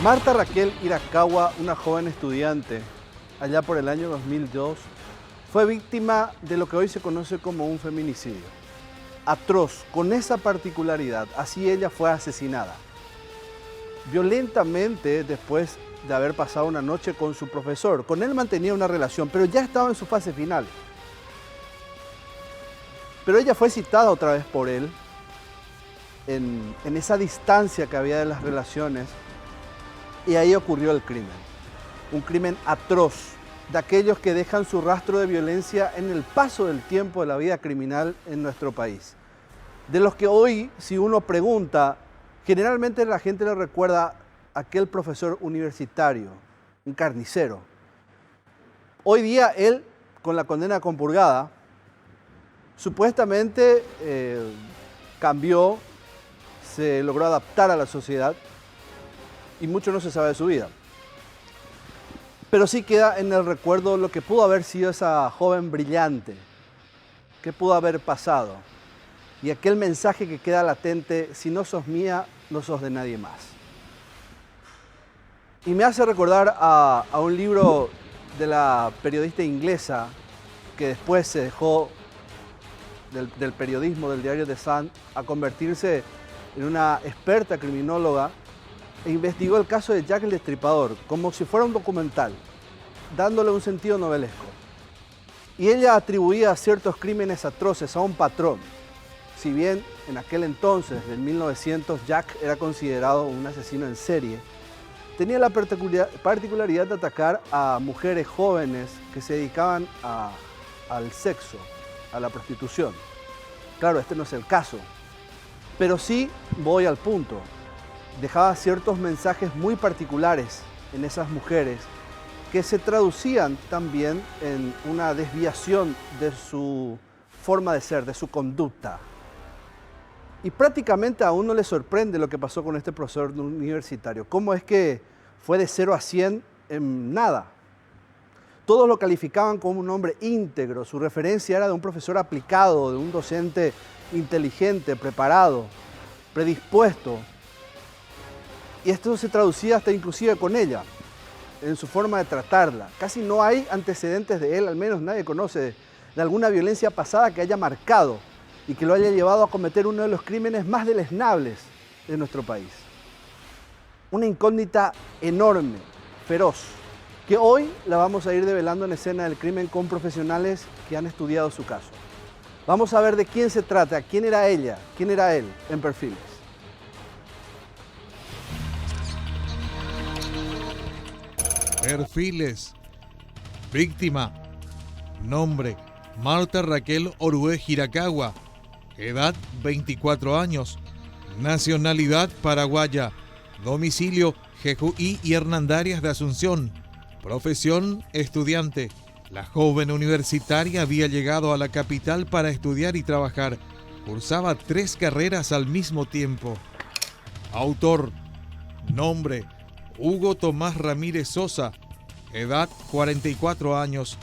Marta Raquel Irakawa, una joven estudiante, allá por el año 2002, fue víctima de lo que hoy se conoce como un feminicidio. Atroz, con esa particularidad, así ella fue asesinada. Violentamente después de haber pasado una noche con su profesor. Con él mantenía una relación, pero ya estaba en su fase final. Pero ella fue citada otra vez por él en esa distancia que había de las relaciones, y ahí ocurrió el crimen. Un crimen atroz, de aquellos que dejan su rastro de violencia en el paso del tiempo de la vida criminal en nuestro país. De los que hoy, si uno pregunta, generalmente la gente le recuerda a aquel profesor universitario, un carnicero. Hoy día él, con la condena compurgada, supuestamente cambió, se logró adaptar a la sociedad y mucho no se sabe de su vida. Pero sí queda en el recuerdo lo que pudo haber sido esa joven brillante, qué pudo haber pasado. Y aquel mensaje que queda latente: si no sos mía, no sos de nadie más. Y me hace recordar a un libro de la periodista inglesa que después se dejó del periodismo del diario The Sun a convertirse en una experta criminóloga, e investigó el caso de Jack el Destripador como si fuera un documental, dándole un sentido novelesco. Y ella atribuía ciertos crímenes atroces a un patrón. Si bien en aquel entonces, en 1900, Jack era considerado un asesino en serie, tenía la particularidad de atacar a mujeres jóvenes que se dedicaban al sexo, a la prostitución. Claro, este no es el caso, pero sí voy al punto. Dejaba ciertos mensajes muy particulares en esas mujeres que se traducían también en una desviación de su forma de ser, de su conducta. Y prácticamente a uno le sorprende lo que pasó con este profesor universitario. ¿Cómo es que fue de 0 a 100 en nada? Todos lo calificaban como un hombre íntegro. Su referencia era de un profesor aplicado, de un docente inteligente, preparado, predispuesto. Y esto se traducía hasta inclusive con ella, en su forma de tratarla. Casi no hay antecedentes de él, al menos nadie conoce, de alguna violencia pasada que haya marcado y que lo haya llevado a cometer uno de los crímenes más deleznables de nuestro país. Una incógnita enorme, feroz, que hoy la vamos a ir develando en Escena del Crimen con profesionales que han estudiado su caso. Vamos a ver de quién se trata, quién era ella, quién era él, en Perfiles. Perfiles. Víctima. Nombre: Marta Raquel Orué Irakawa. Edad: 24 años. Nacionalidad: paraguaya. Domicilio: Jejuí y Hernandarias de Asunción. Profesión: estudiante. La joven universitaria había llegado a la capital para estudiar y trabajar. Cursaba 3 carreras al mismo tiempo. Autor: nombre: Hugo Tomás Ramírez Sosa. Edad: 44 años.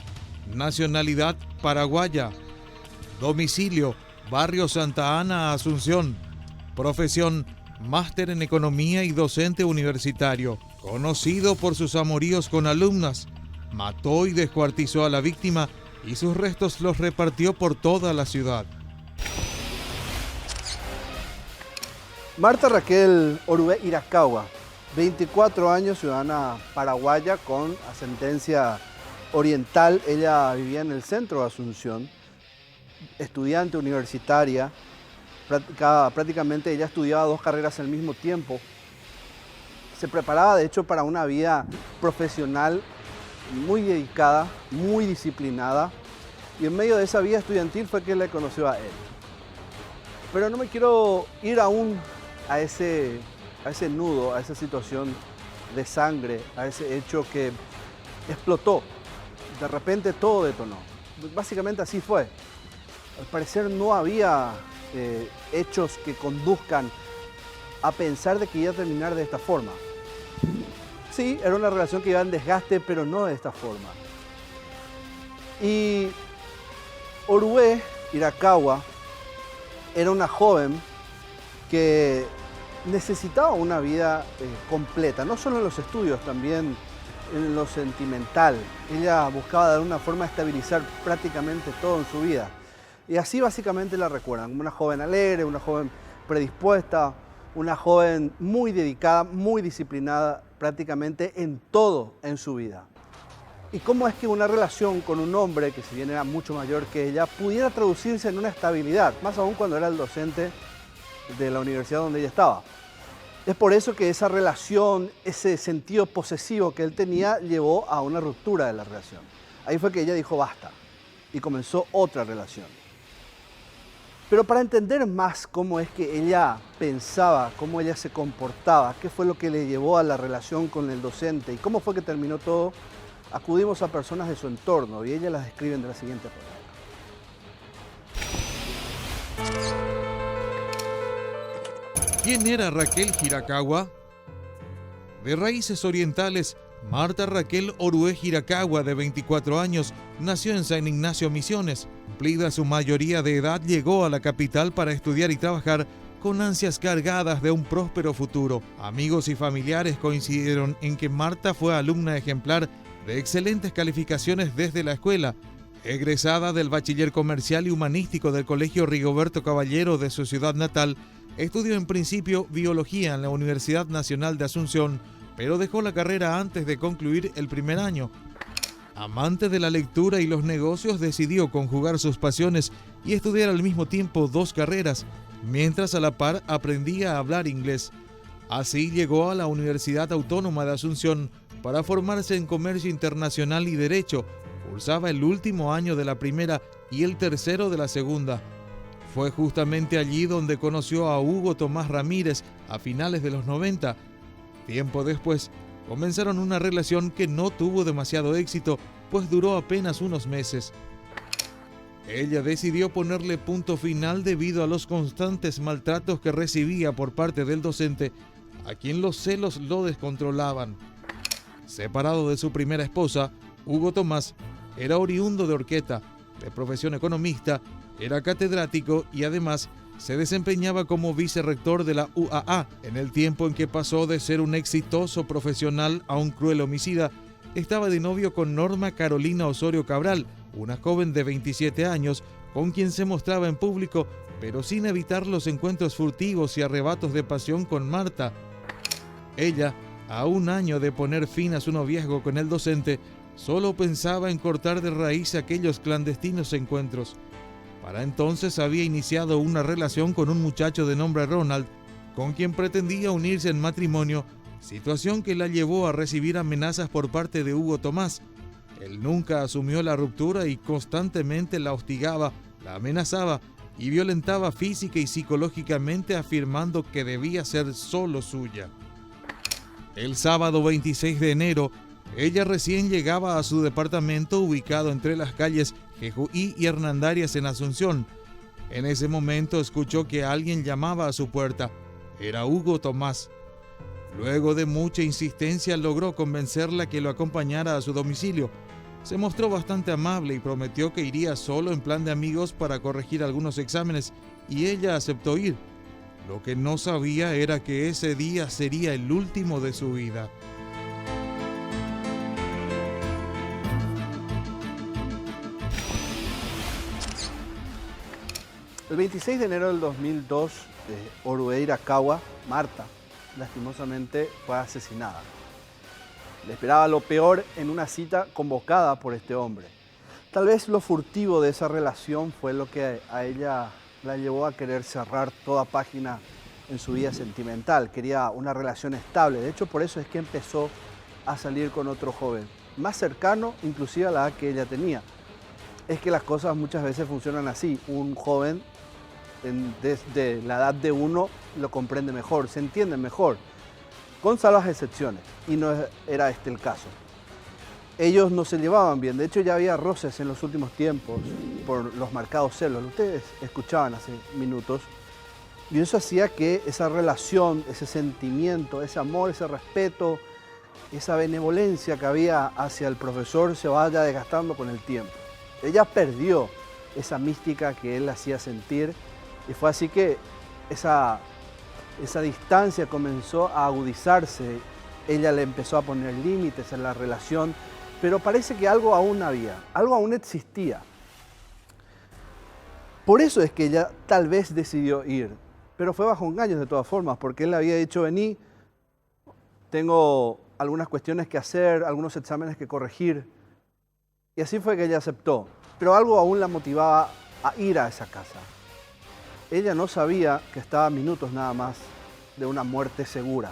Nacionalidad: paraguaya. Domicilio: Barrio Santa Ana, Asunción. Profesión: máster en economía y docente universitario. Conocido por sus amoríos con alumnas, mató y descuartizó a la víctima y sus restos los repartió por toda la ciudad. Marta Raquel Orué Irakawa, 24 años, ciudadana paraguaya con ascendencia oriental. Ella vivía en el centro de Asunción, estudiante universitaria. Prácticamente ella estudiaba 2 carreras al mismo tiempo. Se preparaba, de hecho, para una vida profesional muy dedicada, muy disciplinada. Y en medio de esa vida estudiantil fue que le conoció a él. Pero no me quiero ir aún a ese nudo, a esa situación de sangre, a ese hecho que explotó. De repente todo detonó. Básicamente así fue. Al parecer no había hechos que conduzcan a pensar de que iba a terminar de esta forma. Sí, era una relación que iba en desgaste, pero no de esta forma. Y Orué Irakawa era una joven que necesitaba una vida completa, no solo en los estudios, también en lo sentimental. Ella buscaba de alguna forma estabilizar prácticamente todo en su vida. Y así básicamente la recuerdan, como una joven alegre, una joven predispuesta, una joven muy dedicada, muy disciplinada prácticamente en todo en su vida. Y cómo es que una relación con un hombre, que si bien era mucho mayor que ella, pudiera traducirse en una estabilidad, más aún cuando era el docente de la universidad donde ella estaba. Es por eso que esa relación, ese sentido posesivo que él tenía, llevó a una ruptura de la relación. Ahí fue que ella dijo basta y comenzó otra relación. Pero para entender más cómo es que ella pensaba, cómo ella se comportaba, qué fue lo que le llevó a la relación con el docente y cómo fue que terminó todo, acudimos a personas de su entorno y ellas las describen de la siguiente forma. ¿Quién era Raquel Hirakawa? De raíces orientales, Marta Raquel Orué Hirakawa, de 24 años, nació en San Ignacio, Misiones. Cumplida su mayoría de edad, llegó a la capital para estudiar y trabajar con ansias cargadas de un próspero futuro. Amigos y familiares coincidieron en que Marta fue alumna ejemplar de excelentes calificaciones desde la escuela. Egresada del Bachiller Comercial y Humanístico del Colegio Rigoberto Caballero de su ciudad natal, estudió en principio biología en la Universidad Nacional de Asunción, pero dejó la carrera antes de concluir el primer año. Amante de la lectura y los negocios, decidió conjugar sus pasiones y estudiar al mismo tiempo 2 carreras, mientras a la par aprendía a hablar inglés. Así llegó a la Universidad Autónoma de Asunción para formarse en Comercio Internacional y Derecho. Cursaba el último año de la primera y el tercero de la segunda. Fue justamente allí donde conoció a Hugo Tomás Ramírez a finales de los 90. Tiempo después, comenzaron una relación que no tuvo demasiado éxito, pues duró apenas unos meses. Ella decidió ponerle punto final debido a los constantes maltratos que recibía por parte del docente, a quien los celos lo descontrolaban. Separado de su primera esposa, Hugo Tomás era oriundo de Horqueta, de profesión economista, era catedrático y además se desempeñaba como vicerrector de la UAA. En el tiempo en que pasó de ser un exitoso profesional a un cruel homicida, estaba de novio con Norma Carolina Osorio Cabral, una joven de 27 años con quien se mostraba en público, pero sin evitar los encuentros furtivos y arrebatos de pasión con Marta. Ella, a un año de poner fin a su noviazgo con el docente, solo pensaba en cortar de raíz aquellos clandestinos encuentros. Para entonces había iniciado una relación con un muchacho de nombre Ronald, con quien pretendía unirse en matrimonio, situación que la llevó a recibir amenazas por parte de Hugo Tomás. Él nunca asumió la ruptura y constantemente la hostigaba, la amenazaba y violentaba física y psicológicamente, afirmando que debía ser solo suya. El sábado 26 de enero, ella recién llegaba a su departamento ubicado entre las calles Jejuí y Hernandarias en Asunción. En ese momento escuchó que alguien llamaba a su puerta. Era Hugo Tomás. Luego de mucha insistencia logró convencerla que lo acompañara a su domicilio. Se mostró bastante amable y prometió que iría solo en plan de amigos para corregir algunos exámenes, y ella aceptó ir. Lo que no sabía era que ese día sería el último de su vida. El 26 de enero del 2002, Orué Hirakawa, Marta, lastimosamente fue asesinada. Le esperaba lo peor en una cita convocada por este hombre. Tal vez lo furtivo de esa relación fue lo que a ella la llevó a querer cerrar toda página en su vida sentimental. Quería una relación estable. De hecho, por eso es que empezó a salir con otro joven, más cercano inclusive a la edad que ella tenía. Es que las cosas muchas veces funcionan así. Un joven desde la edad de uno lo comprende mejor, se entiende mejor, con salvas excepciones, y no era este el caso. Ellos no se llevaban bien, de hecho ya había roces en los últimos tiempos por los marcados celos, ustedes escuchaban hace minutos, y eso hacía que esa relación, ese sentimiento, ese amor, ese respeto, esa benevolencia que había hacia el profesor se vaya desgastando con el tiempo. Ella perdió esa mística que él hacía sentir, y fue así que esa esa distancia comenzó a agudizarse, ella le empezó a poner límites en la relación, pero parece que algo aún había, algo aún existía. Por eso es que ella tal vez decidió ir, pero fue bajo engaños de todas formas, porque él le había dicho, vení, tengo algunas cuestiones que hacer, algunos exámenes que corregir, y así fue que ella aceptó, pero algo aún la motivaba a ir a esa casa. Ella no sabía que estaba a minutos nada más de una muerte segura,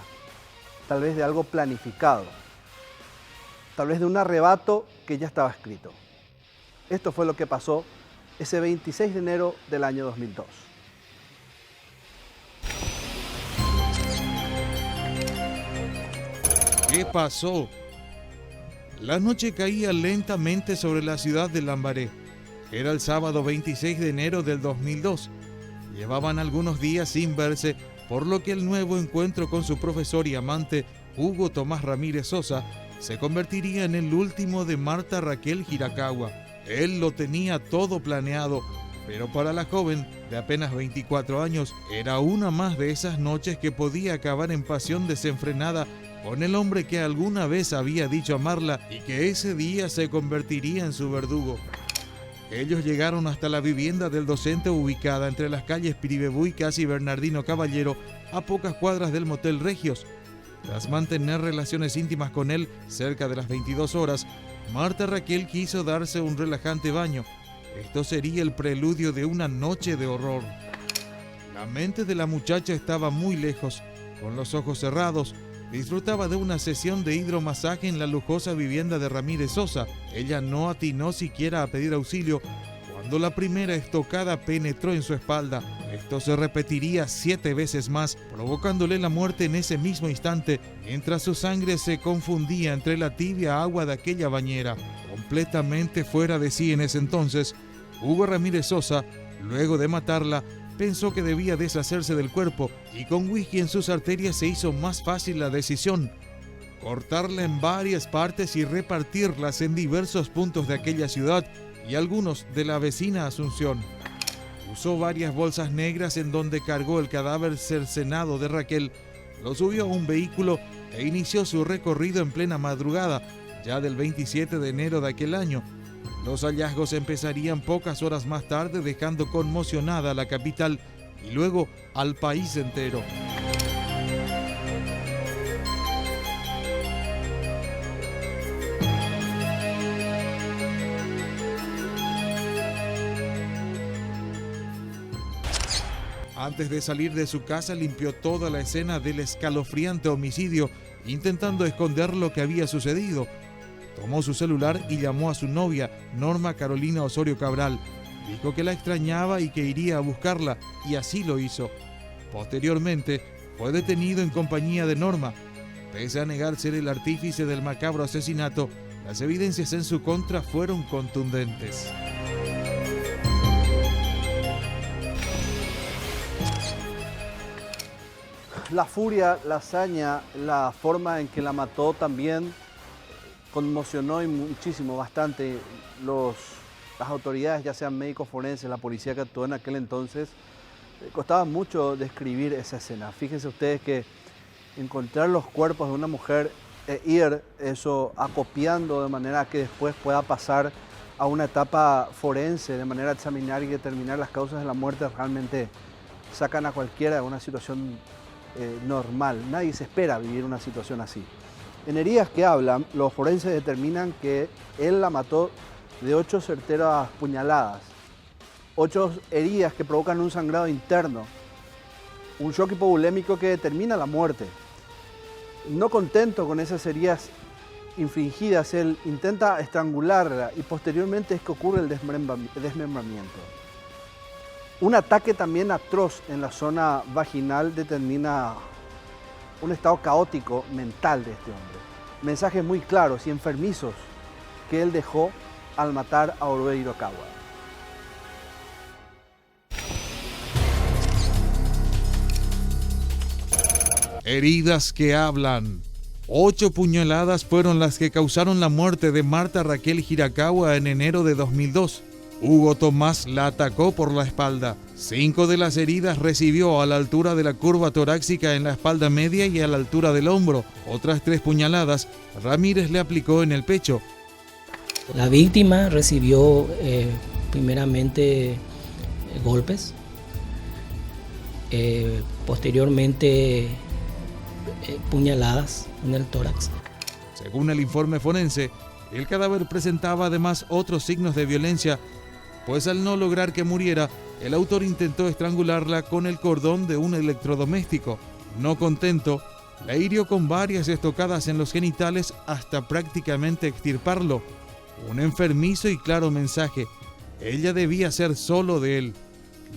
tal vez de algo planificado, tal vez de un arrebato que ya estaba escrito. Esto fue lo que pasó ese 26 de enero del año 2002. ¿Qué pasó? La noche caía lentamente sobre la ciudad de Lambaré. Era el sábado 26 de enero del 2002. Llevaban algunos días sin verse, por lo que el nuevo encuentro con su profesor y amante, Hugo Tomás Ramírez Sosa, se convertiría en el último de Marta Raquel Hirakawa. Él lo tenía todo planeado, pero para la joven, de apenas 24 años, era una más de esas noches que podía acabar en pasión desenfrenada con el hombre que alguna vez había dicho amarla y que ese día se convertiría en su verdugo. Ellos llegaron hasta la vivienda del docente ubicada entre las calles Piribebuicas y Bernardino Caballero, a pocas cuadras del motel Regios. Tras mantener relaciones íntimas con él cerca de las 22 horas, Marta Raquel quiso darse un relajante baño. Esto sería el preludio de una noche de horror. La mente de la muchacha estaba muy lejos. Con los ojos cerrados, disfrutaba de una sesión de hidromasaje en la lujosa vivienda de Ramírez Sosa. Ella no atinó siquiera a pedir auxilio cuando la primera estocada penetró en su espalda. Esto se repetiría 7 veces más, provocándole la muerte en ese mismo instante, mientras su sangre se confundía entre la tibia agua de aquella bañera. Completamente fuera de sí en ese entonces, Hugo Ramírez Sosa, luego de matarla, pensó que debía deshacerse del cuerpo y con whisky en sus arterias se hizo más fácil la decisión: cortarla en varias partes y repartirlas en diversos puntos de aquella ciudad y algunos de la vecina Asunción. Usó varias bolsas negras en donde cargó el cadáver cercenado de Raquel, lo subió a un vehículo e inició su recorrido en plena madrugada, ya del 27 de enero de aquel año. Los hallazgos empezarían pocas horas más tarde, dejando conmocionada a la capital y luego al país entero. Antes de salir de su casa, limpió toda la escena del escalofriante homicidio, intentando esconder lo que había sucedido. Tomó su celular y llamó a su novia, Norma Carolina Osorio Cabral. Dijo que la extrañaba y que iría a buscarla, y así lo hizo. Posteriormente, fue detenido en compañía de Norma. Pese a negar ser el artífice del macabro asesinato, las evidencias en su contra fueron contundentes. La furia, la hazaña, la forma en que la mató también conmocionó y muchísimo, bastante las autoridades, ya sean médicos forenses, la policía que actuó en aquel entonces. Costaba mucho describir esa escena. Fíjense ustedes que encontrar los cuerpos de una mujer e ir eso acopiando de manera que después pueda pasar a una etapa forense, de manera a examinar y determinar las causas de la muerte, realmente sacan a cualquiera de una situación normal. Nadie se espera vivir una situación así. En heridas que hablan, los forenses determinan que él la mató de 8 certeras puñaladas, 8 heridas que provocan un sangrado interno, un shock hipovolémico que determina la muerte. No contento con esas heridas infligidas, él intenta estrangularla y posteriormente es que ocurre el desmembramiento. Un ataque también atroz en la zona vaginal determina un estado caótico mental de este hombre. Mensajes muy claros y enfermizos que él dejó al matar a Orué Hirakawa. Heridas que hablan. 8 puñaladas fueron las que causaron la muerte de Marta Raquel Hirakawa en enero de 2002. Hugo Tomás la atacó por la espalda. 5 de las heridas recibió a la altura de la curva torácica en la espalda media y a la altura del hombro. Otras 3 puñaladas Ramírez le aplicó en el pecho. La víctima recibió primeramente golpes, posteriormente puñaladas en el tórax. Según el informe forense, el cadáver presentaba además otros signos de violencia, pues al no lograr que muriera, el autor intentó estrangularla con el cordón de un electrodoméstico. No contento, la hirió con varias estocadas en los genitales hasta prácticamente extirparlo. Un enfermizo y claro mensaje: ella debía ser solo de él.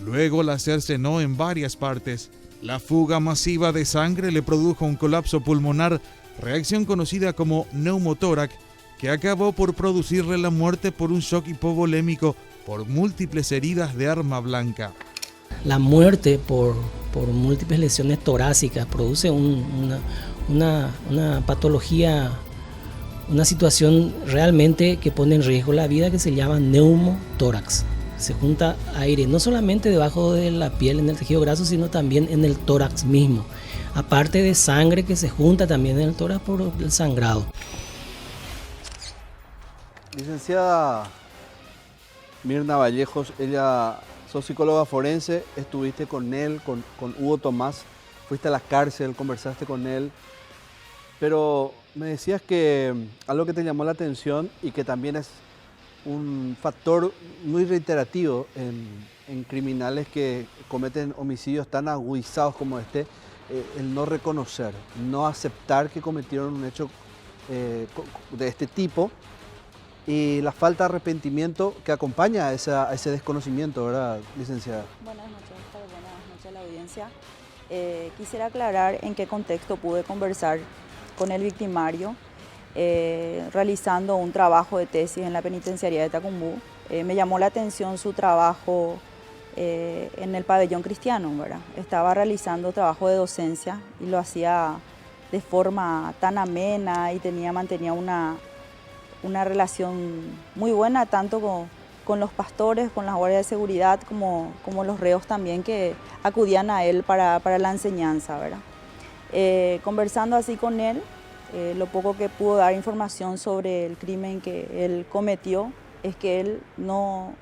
Luego la cercenó en varias partes. La fuga masiva de sangre le produjo un colapso pulmonar, reacción conocida como neumotórax, que acabó por producirle la muerte por un shock hipovolémico por múltiples heridas de arma blanca. La muerte por múltiples lesiones torácicas produce una patología, una situación realmente que pone en riesgo la vida, que se llama neumotórax. Se junta aire no solamente debajo de la piel en el tejido graso, sino también en el tórax mismo. Aparte de sangre que se junta también en el tórax por el sangrado. Licenciada Mirna Vallejos, ella sos psicóloga forense, estuviste con él, con Hugo Tomás, fuiste a la cárcel, conversaste con él, pero me decías que algo que te llamó la atención y que también es un factor muy reiterativo en criminales que cometen homicidios tan agudizados como este, el no reconocer, no aceptar que cometieron un hecho de este tipo, y la falta de arrepentimiento que acompaña a ese desconocimiento, ¿verdad, licenciada? Buenas noches a la audiencia. Quisiera aclarar en qué contexto pude conversar con el victimario realizando un trabajo de tesis en la penitenciaría de Tacumbú. Me llamó la atención su trabajo en el pabellón cristiano, ¿verdad? Estaba realizando trabajo de docencia y lo hacía de forma tan amena y mantenía una relación muy buena tanto con los pastores, con las guardias de seguridad, como los reos también que acudían a él para la enseñanza, ¿verdad? Conversando así con él, lo poco que pudo dar información sobre el crimen que él cometió es que él no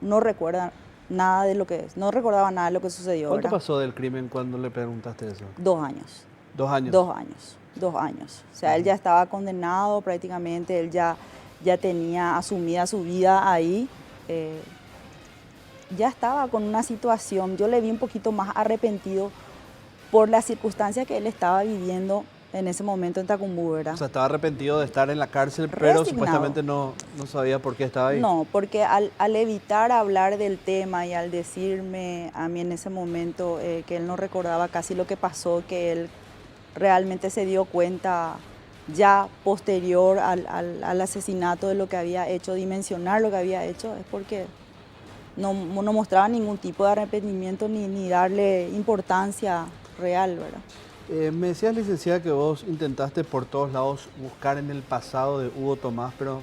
recuerda nada de lo que no recordaba nada de lo que sucedió. ¿Cuánto ¿verdad? pasó del crimen cuando le preguntaste eso? 2 años. 2 años. 2 años. 2 años. O sea, él ya estaba condenado prácticamente, él ya tenía asumida su vida ahí. Ya estaba con una situación, yo le vi un poquito más arrepentido por las circunstancias que él estaba viviendo en ese momento en Tacumbú, ¿verdad? O sea, estaba arrepentido de estar en la cárcel, pero Resignado. supuestamente no sabía por qué estaba ahí. No, porque al evitar hablar del tema y al decirme a mí en ese momento que él no recordaba casi lo que pasó, que él realmente se dio cuenta ya posterior al asesinato de lo que había hecho, dimensionar lo que había hecho, es porque no mostraba ningún tipo de arrepentimiento ni darle importancia real, ¿verdad? Me decías, licenciada, que vos intentaste por todos lados buscar en el pasado de Hugo Tomás, pero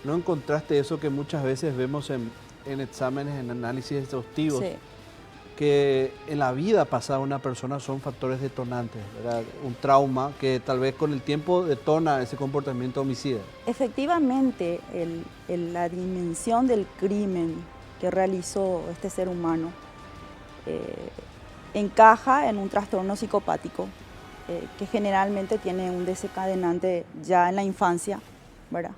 no encontraste eso que muchas veces vemos en exámenes, en análisis exhaustivos, Sí. que en la vida pasada de una persona son factores detonantes, ¿verdad? Un trauma que tal vez con el tiempo detona ese comportamiento homicida. Efectivamente, la dimensión del crimen que realizó este ser humano encaja en un trastorno psicopático que generalmente tiene un desencadenante ya en la infancia, ¿verdad?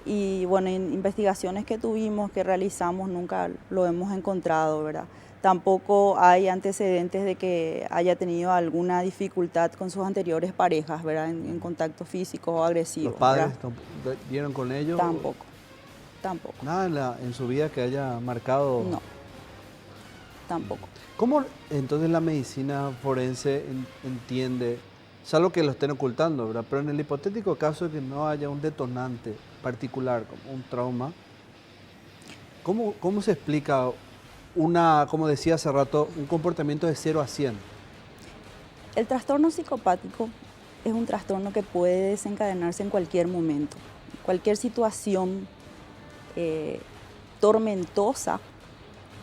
Y bueno, en investigaciones que tuvimos, que realizamos, nunca lo hemos encontrado, ¿verdad? Tampoco hay antecedentes de que haya tenido alguna dificultad con sus anteriores parejas, ¿verdad? En contacto físico o agresivo. ¿Los padres ¿verdad? dieron con ellos? Tampoco. Nada en su vida que haya marcado. No, tampoco. ¿Cómo entonces la medicina forense entiende, salvo que lo estén ocultando, ¿verdad? Pero en el hipotético caso de que no haya un detonante particular, como un trauma, ¿cómo se explica como decía hace rato, un comportamiento de 0 a 100? El trastorno psicopático es un trastorno que puede desencadenarse en cualquier momento, cualquier situación tormentosa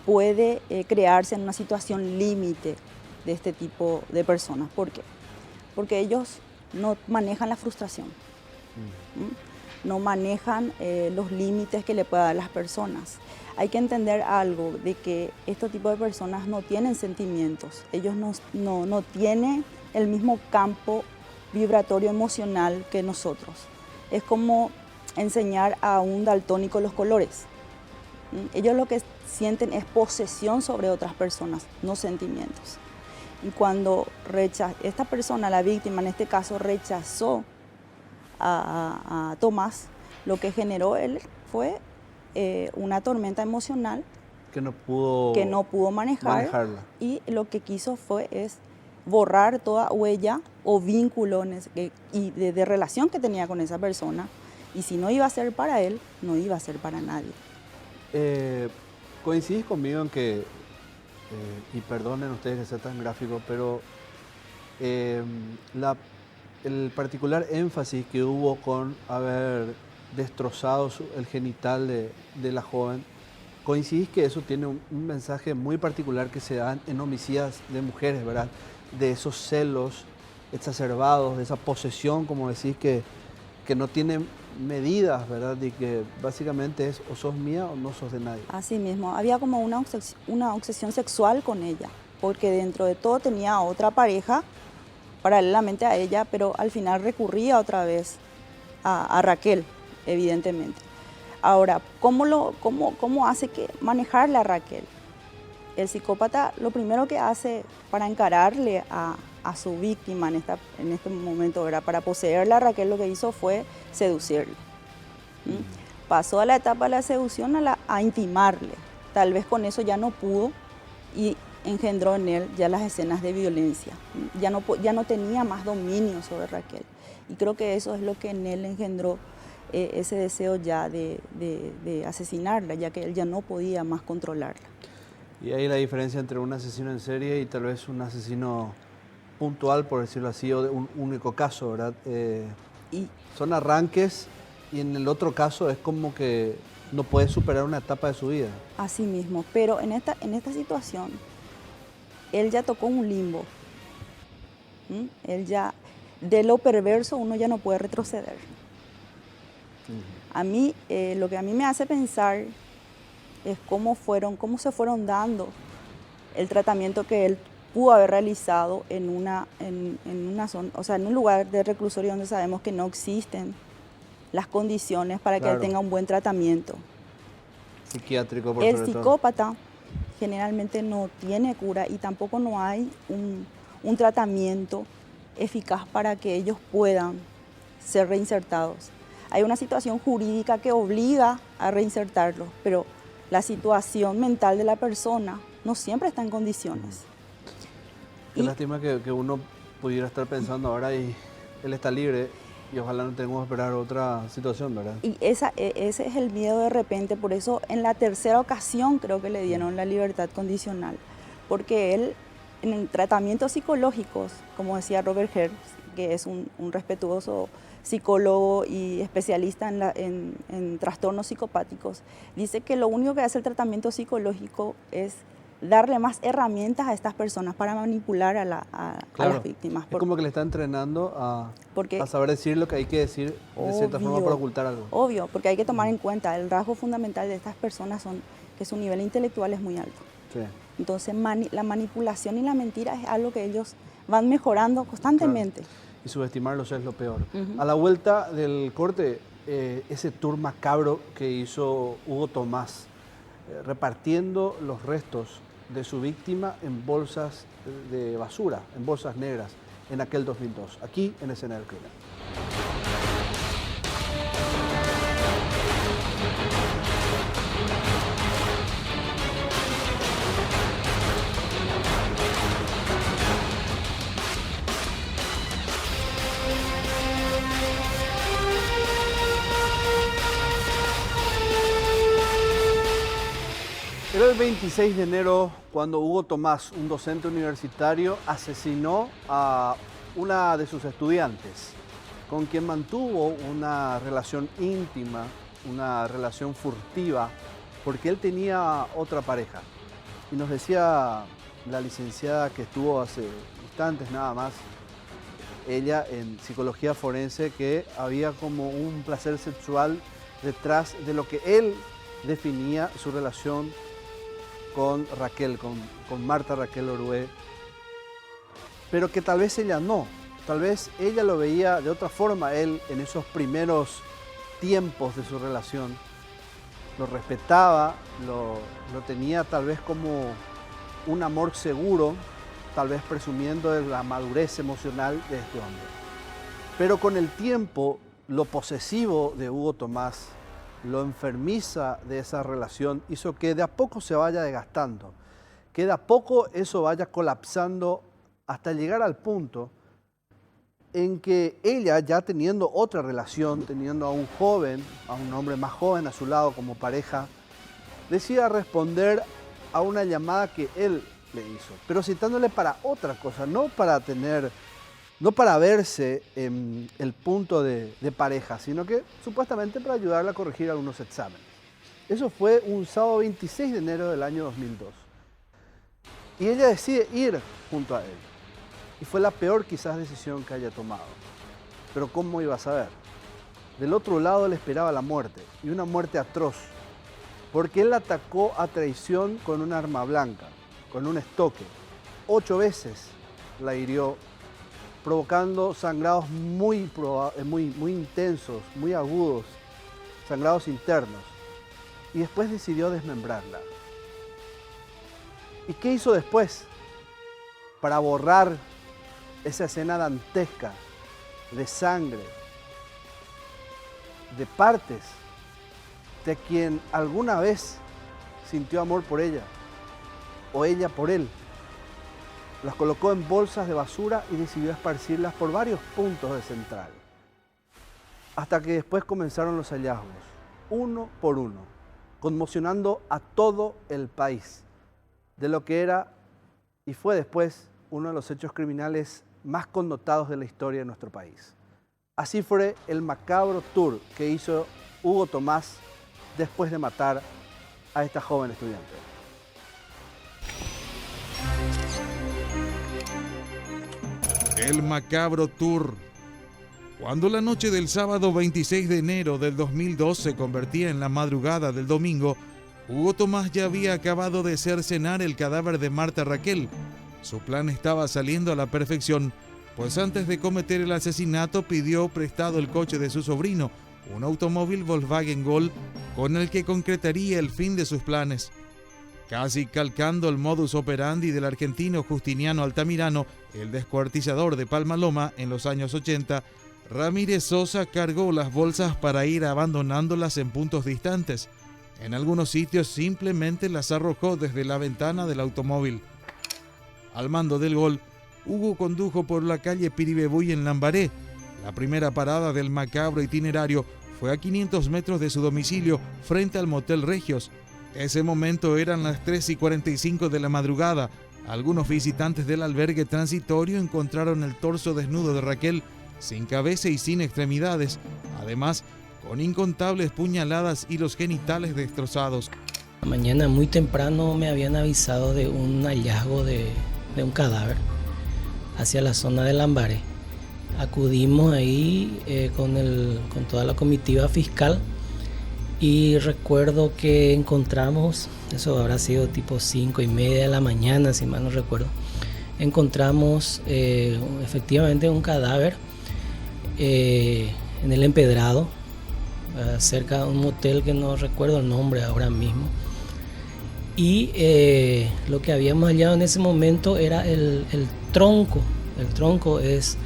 puede crearse en una situación límite de este tipo de personas. ¿Por qué? Porque ellos no manejan la frustración, no manejan los límites que le puedan dar las personas. Hay que entender algo, de que este tipo de personas no tienen sentimientos, ellos no tienen el mismo campo vibratorio emocional que nosotros. Es como enseñar a un daltónico los colores. Ellos lo que sienten es posesión sobre otras personas, no sentimientos. Y cuando esta persona, la víctima en este caso, rechazó a Tomás, lo que generó él fue una tormenta emocional que no pudo manejarla. Y lo que quiso es borrar toda huella o vínculo y de relación que tenía con esa persona. Y si no iba a ser para él, no iba a ser para nadie. ¿Coincidís conmigo en que, y perdonen ustedes que sea tan gráfico, pero el particular énfasis que hubo con haber destrozado el genital de la joven, coincidís que eso tiene un mensaje muy particular que se da en homicidas de mujeres, ¿verdad? De esos celos exacerbados, de esa posesión, como decís, que no tienen medidas, ¿verdad? Y que básicamente es o sos mía o no sos de nadie. Así mismo, había como una obsesión sexual con ella, porque dentro de todo tenía otra pareja paralelamente a ella, pero al final recurría otra vez a Raquel, evidentemente. Ahora, ¿cómo hace que manejarle a Raquel? El psicópata lo primero que hace para encararle a su víctima en este momento, ¿verdad? Para poseerla, Raquel lo que hizo fue seducirlo. Pasó a la etapa de la seducción a intimarle. Tal vez con eso ya no pudo y engendró en él ya las escenas de violencia. Ya no tenía más dominio sobre Raquel. Y creo que eso es lo que en él engendró ese deseo ya de asesinarla, ya que él ya no podía más controlarla. Y ahí la diferencia entre un asesino en serie y tal vez un asesino puntual, por decirlo así, o de un único caso, ¿verdad? Son arranques y en el otro caso es como que no puede superar una etapa de su vida. Así mismo, pero en esta situación, él ya tocó un limbo. Él ya, de lo perverso uno ya no puede retroceder. A mí, lo que a mí me hace pensar es cómo se fueron dando el tratamiento que él pudo haber realizado en una zona, o sea, en un lugar de reclusorio donde sabemos que no existen las condiciones para que él tenga un buen tratamiento. Psiquiátrico, por El sobre todo. psicópata generalmente no tiene cura y tampoco no hay un tratamiento eficaz para que ellos puedan ser reinsertados. Hay una situación jurídica que obliga a reinsertarlos, pero la situación mental de la persona no siempre está en condiciones. Qué lástima que uno pudiera estar pensando ahora y él está libre y ojalá no tengamos que esperar otra situación, ¿verdad? Y ese es el miedo de repente, por eso en la tercera ocasión creo que le dieron la libertad condicional, porque él en tratamientos psicológicos, como decía Robert Hertz, que es un respetuoso psicólogo y especialista en trastornos psicopáticos, dice que lo único que hace el tratamiento psicológico es darle más herramientas a estas personas para manipular a las víctimas. Es como que le está entrenando a saber decir lo que hay que decir de cierta forma para ocultar algo. Obvio, porque hay que tomar en cuenta, el rasgo fundamental de estas personas que su nivel intelectual es muy alto. Sí. Entonces la manipulación y la mentira es algo que ellos van mejorando constantemente. Claro. Y subestimarlos es lo peor. A la vuelta del corte, ese tour macabro que hizo Hugo Tomás, repartiendo los restos de su víctima en bolsas de basura, en bolsas negras, en aquel 2002, aquí en Escena del Crimen. Era el 26 de enero cuando Hugo Tomás, un docente universitario, asesinó a una de sus estudiantes, con quien mantuvo una relación íntima, una relación furtiva porque él tenía otra pareja. Y nos decía la licenciada que estuvo hace instantes nada más, ella en psicología forense, que había como un placer sexual detrás de lo que él definía su relación con Raquel, con Marta Raquel Orué, pero que tal vez ella no, tal vez ella lo veía de otra forma, él en esos primeros tiempos de su relación, lo respetaba, lo tenía tal vez como un amor seguro, tal vez presumiendo de la madurez emocional de este hombre. Pero con el tiempo, lo posesivo de Hugo Tomás, lo enfermiza de esa relación, hizo que de a poco se vaya desgastando, que de a poco eso vaya colapsando hasta llegar al punto en que ella, ya teniendo otra relación, teniendo a un joven, a un hombre más joven a su lado como pareja, decida responder a una llamada que él le hizo, pero citándole para otra cosa, no para verse en el punto de pareja, sino que supuestamente para ayudarla a corregir algunos exámenes. Eso fue un sábado 26 de enero del año 2002. Y ella decide ir junto a él. Y fue la peor quizás decisión que haya tomado. Pero ¿cómo iba a saber? Del otro lado le esperaba la muerte, y una muerte atroz, porque él la atacó a traición con un arma blanca, con un estoque. 8 veces la hirió, provocando sangrados muy intensos, muy agudos, sangrados internos. Y después decidió desmembrarla. ¿Y qué hizo después? Para borrar esa escena dantesca de sangre, de partes de quien alguna vez sintió amor por ella, o ella por él. Las colocó en bolsas de basura y decidió esparcirlas por varios puntos de Central. Hasta que después comenzaron los hallazgos, uno por uno, conmocionando a todo el país, de lo que era y fue después uno de los hechos criminales más connotados de la historia de nuestro país. Así fue el macabro tour que hizo Hugo Tomás después de matar a esta joven estudiante. El macabro tour. Cuando la noche del sábado 26 de enero del 2002 se convertía en la madrugada del domingo, Hugo Tomás ya había acabado de cercenar el cadáver de Marta Raquel. Su plan estaba saliendo a la perfección, pues antes de cometer el asesinato pidió prestado el coche de su sobrino, un automóvil Volkswagen Gol, con el que concretaría el fin de sus planes. Casi calcando el modus operandi del argentino Justiniano Altamirano, el descuartizador de Palma-Loma en los años 80, Ramírez Sosa cargó las bolsas para ir abandonándolas en puntos distantes. En algunos sitios simplemente las arrojó desde la ventana del automóvil. Al mando del Gol, Hugo condujo por la calle Piribebuy en Lambaré. La primera parada del macabro itinerario fue a 500 metros de su domicilio, frente al Motel Regios. Ese momento eran las 3:45 de la madrugada. Algunos visitantes del albergue transitorio encontraron el torso desnudo de Raquel, sin cabeza y sin extremidades, además con incontables puñaladas y los genitales destrozados. Mañana muy temprano me habían avisado de un hallazgo de un cadáver hacia la zona de Lambaré. Acudimos ahí con toda la comitiva fiscal y recuerdo que encontramos, eso habrá sido tipo 5:30 de la mañana, si mal no recuerdo, encontramos efectivamente un cadáver en el empedrado, cerca de un motel que no recuerdo el nombre ahora mismo. Y lo que habíamos hallado en ese momento era el tronco. El tronco es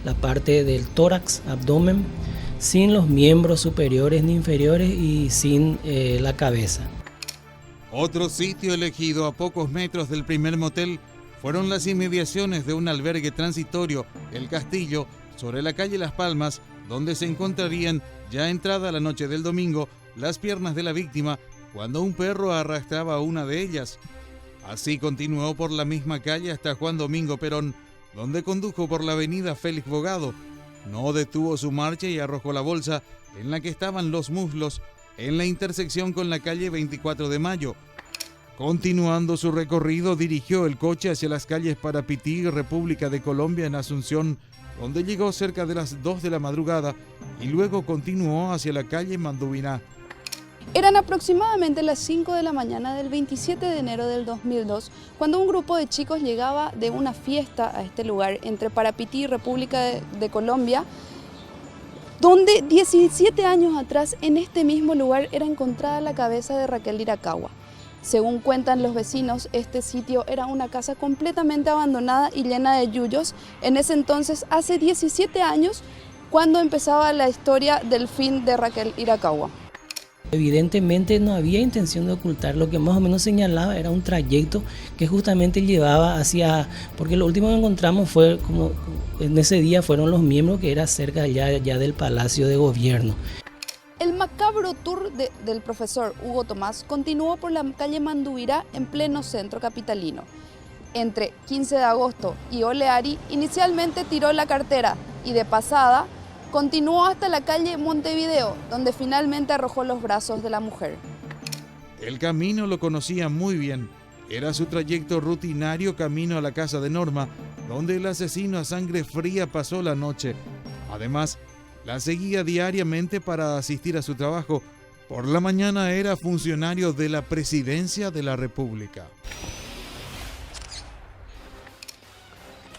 la parte del tórax, abdomen, sin los miembros superiores ni inferiores y sin la cabeza. Otro sitio elegido a pocos metros del primer motel fueron las inmediaciones de un albergue transitorio, El Castillo, sobre la calle Las Palmas, donde se encontrarían, ya entrada la noche del domingo, las piernas de la víctima cuando un perro arrastraba una de ellas. Así continuó por la misma calle hasta Juan Domingo Perón, donde condujo por la avenida Félix Bogado. No detuvo su marcha y arrojó la bolsa en la que estaban los muslos, en la intersección con la calle 24 de Mayo. Continuando su recorrido, dirigió el coche hacia las calles Parapití y República de Colombia en Asunción, donde llegó cerca de las 2 de la madrugada y luego continuó hacia la calle Mandubiná. Eran aproximadamente las 5 de la mañana del 27 de enero del 2002 cuando un grupo de chicos llegaba de una fiesta a este lugar entre Parapití y República de Colombia, donde 17 años atrás en este mismo lugar era encontrada la cabeza de Raquel Iracagua. Según cuentan los vecinos, este sitio era una casa completamente abandonada y llena de yuyos. En ese entonces, hace 17 años, cuando empezaba la historia del fin de Raquel Iracagua. Evidentemente no había intención de ocultar, lo que más o menos señalaba era un trayecto que justamente llevaba hacia, porque lo último que encontramos fue como en ese día fueron los miembros que era cerca ya del Palacio de Gobierno. El macabro tour del profesor Hugo Tomás continuó por la calle Mandubirá en pleno centro capitalino. Entre 15 de agosto y Oleari inicialmente tiró la cartera y de pasada continuó hasta la calle Montevideo, donde finalmente arrojó los brazos de la mujer. El camino lo conocía muy bien. Era su trayecto rutinario camino a la casa de Norma, donde el asesino a sangre fría pasó la noche. Además, la seguía diariamente para asistir a su trabajo. Por la mañana era funcionario de la Presidencia de la República.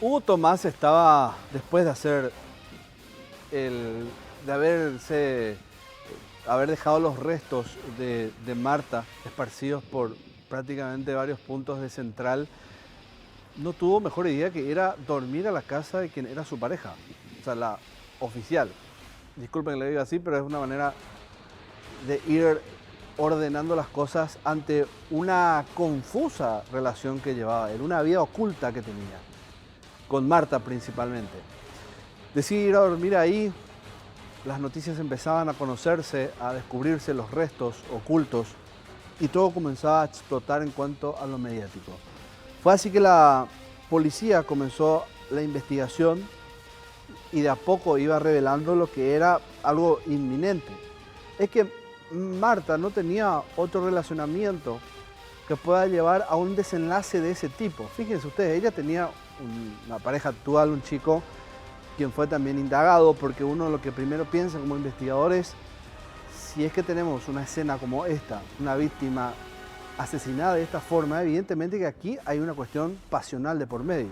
Hugo Tomás estaba, después de haber dejado los restos de Marta esparcidos por prácticamente varios puntos de Central, no tuvo mejor idea que ir a dormir a la casa de quien era su pareja, o sea, la oficial. Disculpen que le diga así, pero es una manera de ir ordenando las cosas ante una confusa relación que llevaba él, una vida oculta que tenía, con Marta principalmente. Decidí ir a dormir ahí, las noticias empezaban a conocerse, a descubrirse los restos ocultos y todo comenzaba a explotar en cuanto a lo mediático. Fue así que la policía comenzó la investigación y de a poco iba revelando lo que era algo inminente. Es que Marta no tenía otro relacionamiento que pueda llevar a un desenlace de ese tipo. Fíjense ustedes, ella tenía una pareja actual, un chico, quien fue también indagado, porque uno lo que primero piensa como investigador es, si es que tenemos una escena como esta, una víctima asesinada de esta forma, evidentemente que aquí hay una cuestión pasional de por medio.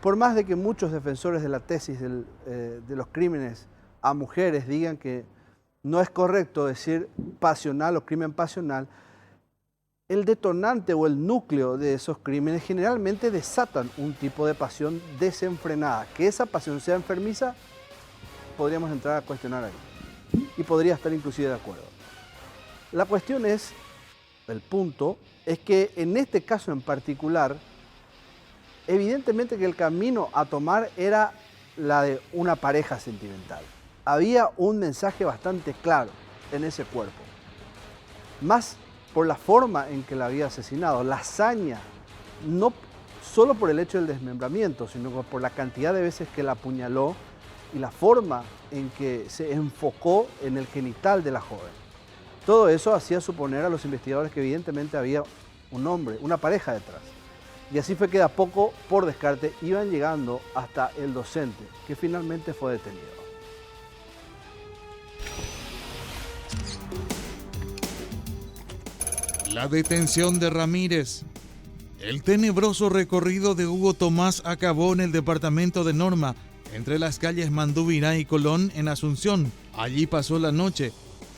Por más de que muchos defensores de la tesis de los crímenes a mujeres digan que no es correcto decir pasional o crimen pasional, el detonante o el núcleo de esos crímenes generalmente desatan un tipo de pasión desenfrenada. Que esa pasión sea enfermiza, podríamos entrar a cuestionar ahí. Y podría estar inclusive de acuerdo. La cuestión es, el punto, es que en este caso en particular, evidentemente que el camino a tomar era la de una pareja sentimental. Había un mensaje bastante claro en ese cuerpo. Más por la forma en que la había asesinado, la hazaña, no solo por el hecho del desmembramiento, sino por la cantidad de veces que la apuñaló y la forma en que se enfocó en el genital de la joven. Todo eso hacía suponer a los investigadores que evidentemente había un hombre, una pareja detrás. Y así fue que de a poco, por descarte, iban llegando hasta el docente, que finalmente fue detenido. La detención de Ramírez. El tenebroso recorrido de Hugo Tomás acabó en el departamento de Norma, entre las calles Mandubirá y Colón en Asunción. Allí pasó la noche.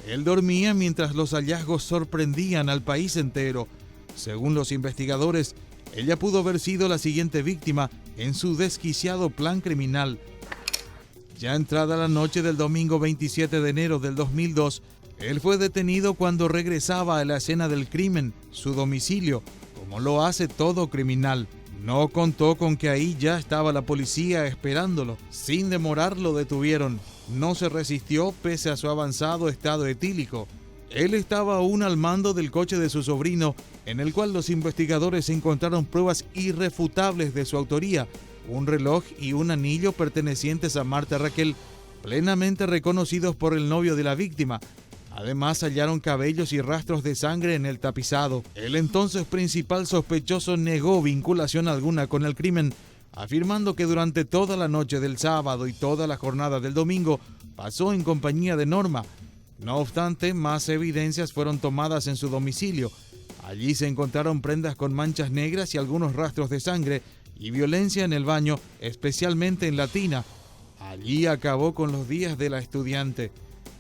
Él dormía mientras los hallazgos sorprendían al país entero. Según los investigadores, ella pudo haber sido la siguiente víctima en su desquiciado plan criminal. Ya entrada la noche del domingo 27 de enero del 2002, él fue detenido cuando regresaba a la escena del crimen, su domicilio, como lo hace todo criminal. No contó con que ahí ya estaba la policía esperándolo. Sin demorar lo detuvieron. No se resistió pese a su avanzado estado etílico. Él estaba aún al mando del coche de su sobrino, en el cual los investigadores encontraron pruebas irrefutables de su autoría, un reloj y un anillo pertenecientes a Marta Raquel, plenamente reconocidos por el novio de la víctima. Además, hallaron cabellos y rastros de sangre en el tapizado. El entonces principal sospechoso negó vinculación alguna con el crimen, afirmando que durante toda la noche del sábado y toda la jornada del domingo pasó en compañía de Norma. No obstante, más evidencias fueron tomadas en su domicilio. Allí se encontraron prendas con manchas negras y algunos rastros de sangre y violencia en el baño, especialmente en la tina. Allí acabó con los días de la estudiante.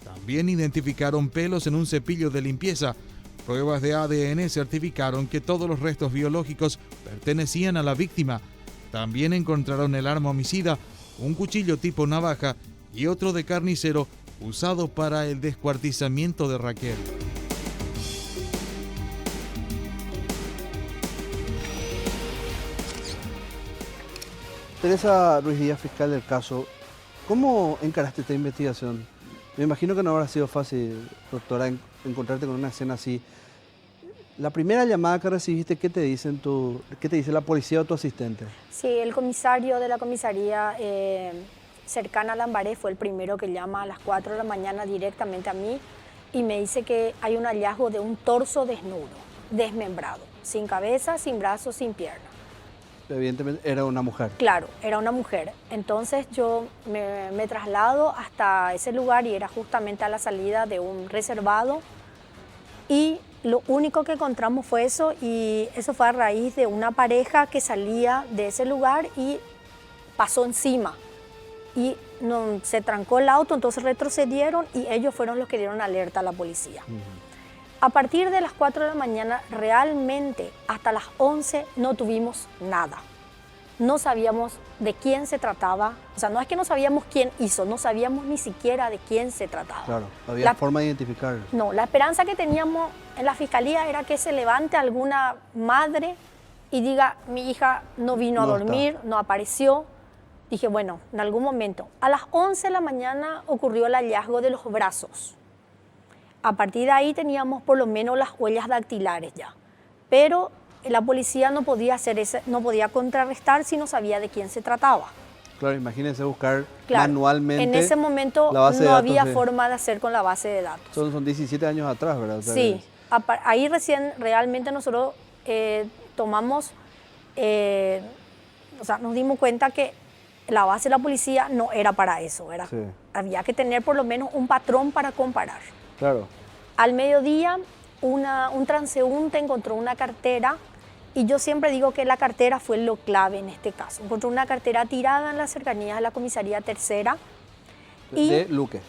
También identificaron pelos en un cepillo de limpieza. Pruebas de ADN certificaron que todos los restos biológicos pertenecían a la víctima. También encontraron el arma homicida, un cuchillo tipo navaja y otro de carnicero usado para el descuartizamiento de Raquel. Teresa Ruiz Díaz, fiscal del caso, ¿cómo encaraste esta investigación? Me imagino que no habrá sido fácil, doctora, encontrarte con una escena así. La primera llamada que recibiste, ¿qué te dice la policía o tu asistente? Sí, el comisario de la comisaría cercana a Lambaré fue el primero que llama a las 4 de la mañana directamente a mí y me dice que hay un hallazgo de un torso desnudo, desmembrado, sin cabeza, sin brazos, sin piernas. Evidentemente era una mujer. Claro, era una mujer. Entonces yo me traslado hasta ese lugar y era justamente a la salida de un reservado y lo único que encontramos fue eso y eso fue a raíz de una pareja que salía de ese lugar y pasó encima y se trancó el auto, entonces retrocedieron y ellos fueron los que dieron alerta a la policía. A partir de las 4 de la mañana, realmente hasta las 11 no tuvimos nada. No sabíamos de quién se trataba. O sea, no es que no sabíamos quién hizo, no sabíamos ni siquiera de quién se trataba. Claro, había forma de identificar. No, la esperanza que teníamos en la fiscalía era que se levante alguna madre y diga, mi hija no vino a dormir, no apareció. Dije, bueno, en algún momento. A las 11 de la mañana ocurrió el hallazgo de los brazos. A partir de ahí teníamos por lo menos las huellas dactilares ya, pero la policía no podía no podía contrarrestar si no sabía de quién se trataba. Claro, imagínense buscar manualmente. En ese momento no había forma de hacer con la base de datos. Son 17 años atrás, ¿verdad? O sea, sí, ahí recién realmente nosotros tomamos, o sea, nos dimos cuenta que la base de la policía no era para eso, había que tener por lo menos un patrón para comparar. Claro. Al mediodía, un transeúnte encontró una cartera y yo siempre digo que la cartera fue lo clave en este caso. Encontró una cartera tirada en las cercanías de la comisaría tercera. ¿De Luque?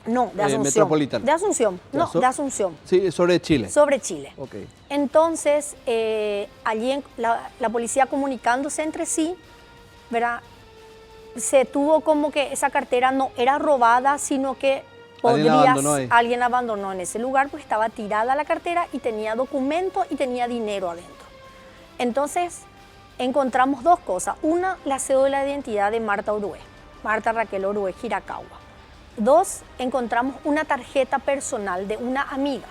No, de Asunción. Metropolitana. De Asunción, no, de Asunción. Sí, sobre Chile. Sobre Chile. Ok. Entonces, allí la policía comunicándose entre sí, ¿verdad? Se tuvo como que esa cartera no era robada, sino que alguien abandonó en ese lugar porque estaba tirada la cartera y tenía documentos y tenía dinero adentro. Entonces encontramos dos cosas. Una, la cédula de identidad de Marta Orué, Marta Raquel Orué Giracagua. Dos, encontramos una tarjeta personal de una amiga.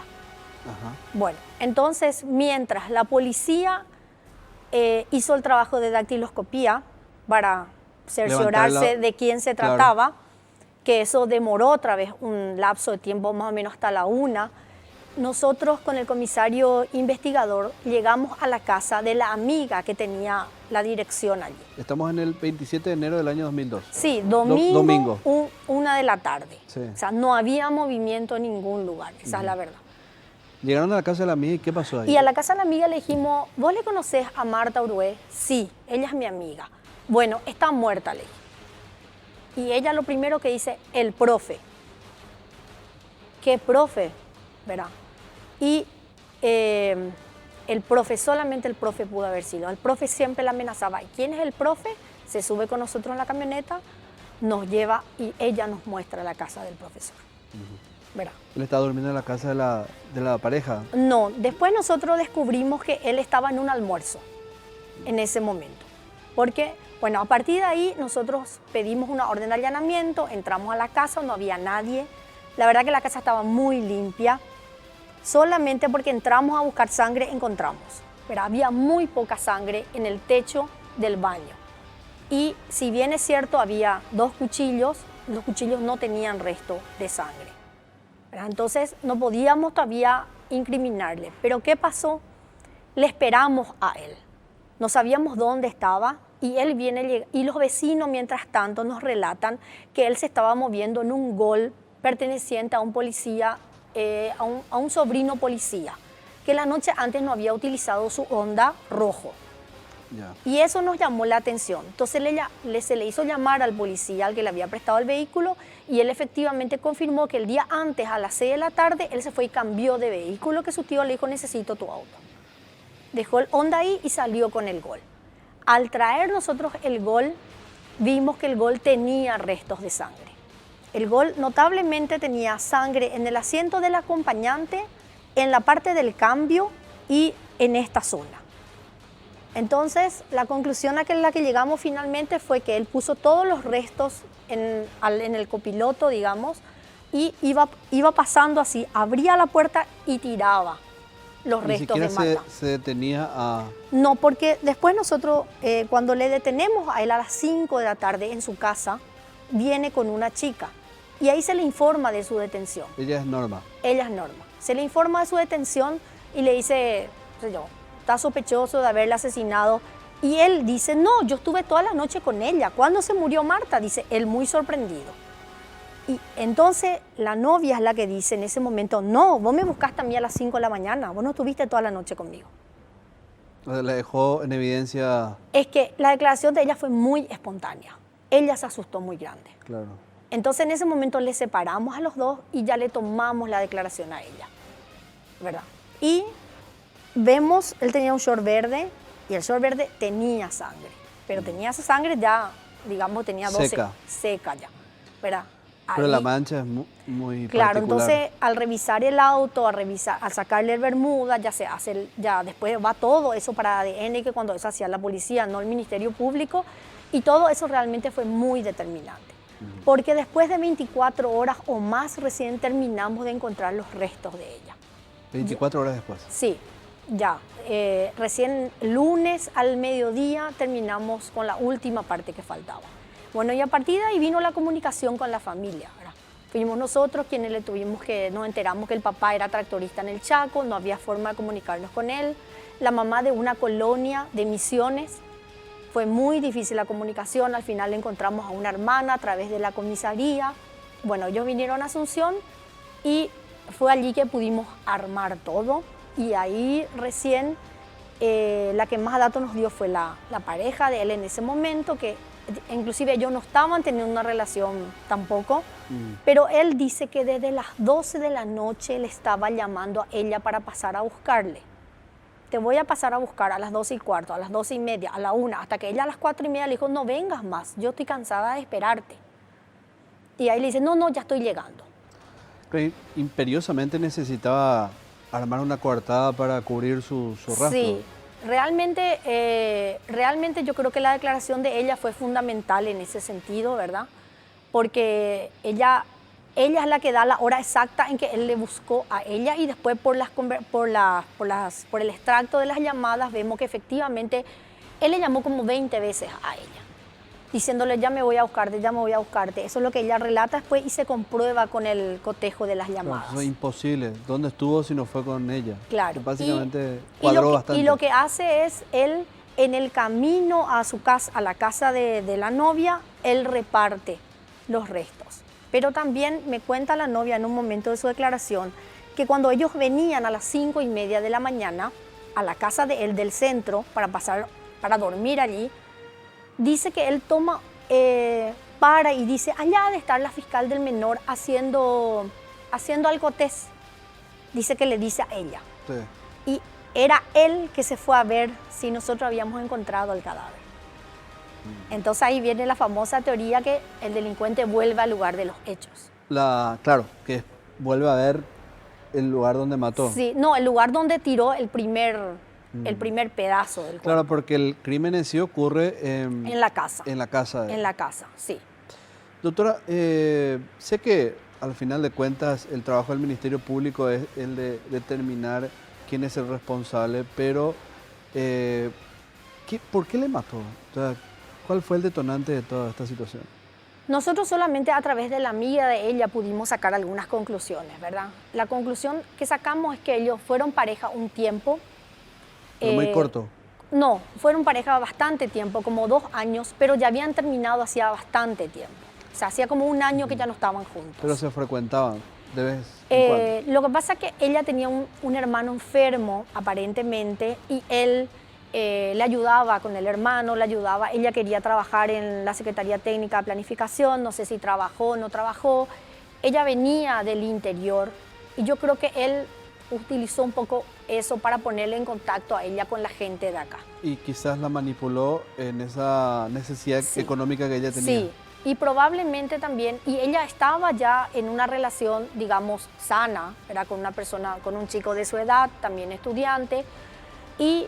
Ajá. Bueno, entonces mientras la policía hizo el trabajo de dactiloscopía para cerciorarse de quién se trataba, que eso demoró otra vez un lapso de tiempo más o menos hasta la 1. Nosotros con el comisario investigador llegamos a la casa de la amiga que tenía la dirección allí. Estamos en el 27 de enero del año 2002. Sí, domingo. 1 de la tarde. Sí. O sea, no había movimiento en ningún lugar, esa es la verdad. Llegaron a la casa de la amiga y ¿qué pasó ahí? Y a la casa de la amiga le dijimos, ¿vos le conocés a Marta Orué? Sí, ella es mi amiga. Bueno, está muerta, le dije. Y ella lo primero que dice, el profe. ¿Qué profe? ¿Verdad? Y el profe, solamente el profe pudo haber sido. El profe siempre la amenazaba. ¿Y quién es el profe? Se sube con nosotros en la camioneta, nos lleva y ella nos muestra la casa del profesor. ¿Verdad? ¿Él estaba durmiendo en la casa de la pareja? No, después nosotros descubrimos que él estaba en un almuerzo en ese momento. Porque, bueno, a partir de ahí nosotros pedimos una orden de allanamiento, entramos a la casa, no había nadie. La verdad que la casa estaba muy limpia. Solamente porque entramos a buscar sangre encontramos. Pero había muy poca sangre en el techo del baño. Y si bien es cierto, había 2 cuchillos, los cuchillos no tenían resto de sangre. ¿verdad? Entonces no podíamos todavía incriminarle. Pero ¿qué pasó? Le esperamos a él. No sabíamos dónde estaba y él viene y los vecinos mientras tanto nos relatan que él se estaba moviendo en un Gol perteneciente a un policía, a un sobrino policía, que la noche antes no había utilizado su Honda rojo. Ya. Y eso nos llamó la atención. Entonces se le hizo llamar al policía al que le había prestado el vehículo y él efectivamente confirmó que el día antes, a las 6 de la tarde, él se fue y cambió de vehículo, que su tío le dijo, necesito tu auto. Dejó el Honda ahí y salió con el Gol. Al traer nosotros el Gol, vimos que el Gol tenía restos de sangre. El Gol notablemente tenía sangre en el asiento del acompañante, en la parte del cambio y en esta zona. Entonces, la conclusión a la que llegamos finalmente fue que él puso todos los restos en el copiloto, digamos, y iba pasando así, abría la puerta y tiraba los restos de Ni Marta. siquiera se detenía a... No, porque después nosotros, cuando le detenemos a él a las 5 de la tarde en su casa, viene con una chica y ahí se le informa de su detención. Ella es Norma. Ella es Norma. Se le informa de su detención y le dice, no sé yo, está sospechoso de haberla asesinado. Y él dice, no, yo estuve toda la noche con ella. ¿Cuándo se murió Marta? Dice él, muy sorprendido. Y entonces la novia es la que dice en ese momento, no, vos me buscaste a mí a las 5 de la mañana, vos no estuviste toda la noche conmigo. O sea, le dejó en evidencia... Es que la declaración de ella fue muy espontánea. Ella se asustó muy grande. Claro. Entonces en ese momento le separamos a los dos y ya le tomamos la declaración a ella, ¿verdad? Y vemos, él tenía un short verde y el short verde tenía sangre, pero tenía esa sangre ya, digamos, tenía 12... Seca. Seca ya, ¿verdad? Pero Ahí- la mancha es muy Claro, particular. entonces al revisar el auto, al sacarle el bermuda, ya se hace, ya después va todo eso para ADN, que cuando eso hacía la policía, no el Ministerio Público, y todo eso realmente fue muy determinante. Porque después de 24 horas o más recién terminamos de encontrar los restos de ella. 24 horas después. Sí, ya. Recién lunes al mediodía terminamos con la última parte que faltaba. Bueno, y a partir de ahí vino la comunicación con la familia, ¿verdad? Fuimos nosotros quienes nos enteramos que el papá era tractorista en el Chaco, no había forma de comunicarnos con él. La mamá de una colonia de Misiones, fue muy difícil la comunicación, al final encontramos a una hermana a través de la comisaría. Bueno, ellos vinieron a Asunción y fue allí que pudimos armar todo y ahí recién la que más datos nos dio fue la pareja de él en ese momento, que inclusive ellos no estaban teniendo una relación tampoco, pero él dice que desde las 12 de la noche le estaba llamando a ella para pasar a buscarle. Te voy a pasar a buscar a las 12:15, a las 12:30, a la 1, hasta que ella a las 4:30 le dijo, no vengas más, yo estoy cansada de esperarte. Y ahí le dice, no, ya estoy llegando. Pero imperiosamente necesitaba armar una coartada para cubrir su rastro. Sí, realmente yo creo que la declaración de ella fue fundamental en ese sentido, ¿verdad? Porque ella es la que da la hora exacta en que él le buscó a ella y después por el extracto de las llamadas vemos que efectivamente él le llamó como 20 veces a ella, diciéndole ya me voy a buscarte, ya me voy a buscarte. Eso es lo que ella relata después y se comprueba con el cotejo de las Claro, llamadas. eso es imposible. ¿Dónde estuvo si no fue con ella? Claro. Que básicamente Y cuadró bastante. Y lo que hace es, él en el camino a su casa, a la casa de la novia, él reparte los restos. Pero también me cuenta la novia en un momento de su declaración que cuando ellos venían a las 5:30 de la mañana a la casa de él del centro para dormir allí, dice que él para y dice, allá ha de estar la fiscal del menor haciendo alcotés. Dice que le dice a ella. Sí. Y era él que se fue a ver si nosotros habíamos encontrado el cadáver. Entonces ahí viene la famosa teoría que el delincuente vuelve al lugar de los hechos. Claro, que vuelve a ver el lugar donde mató. Sí, no, el lugar donde tiró el primer pedazo del cuerpo. Claro, porque el crimen en sí ocurre En la casa. en la casa. En la casa, sí. Doctora, sé que al final de cuentas el trabajo del Ministerio Público es el de determinar quién es el responsable, pero ¿por qué le mató? O sea, ¿cuál fue el detonante de toda esta situación? Nosotros solamente a través de la amiga de ella pudimos sacar algunas conclusiones, ¿verdad? La conclusión que sacamos es que ellos fueron pareja un tiempo. Pero muy corto. No, fueron pareja bastante tiempo, como 2 años, pero ya habían terminado hacía bastante tiempo. O sea, hacía como 1 año que ya no estaban juntos. Pero se frecuentaban de vez en cuando. Lo que pasa es que ella tenía un hermano enfermo, aparentemente, y él le ayudaba con el hermano, le ayudaba. Ella quería trabajar en la Secretaría Técnica de Planificación, no sé si trabajó o no trabajó. Ella venía del interior y yo creo que él utilizó un poco eso para ponerle en contacto a ella con la gente de acá. Y quizás la manipuló en esa necesidad Sí. económica que ella tenía. Sí, y probablemente también, y ella estaba ya en una relación, digamos, sana, era con una persona, con un chico de su edad, también estudiante, y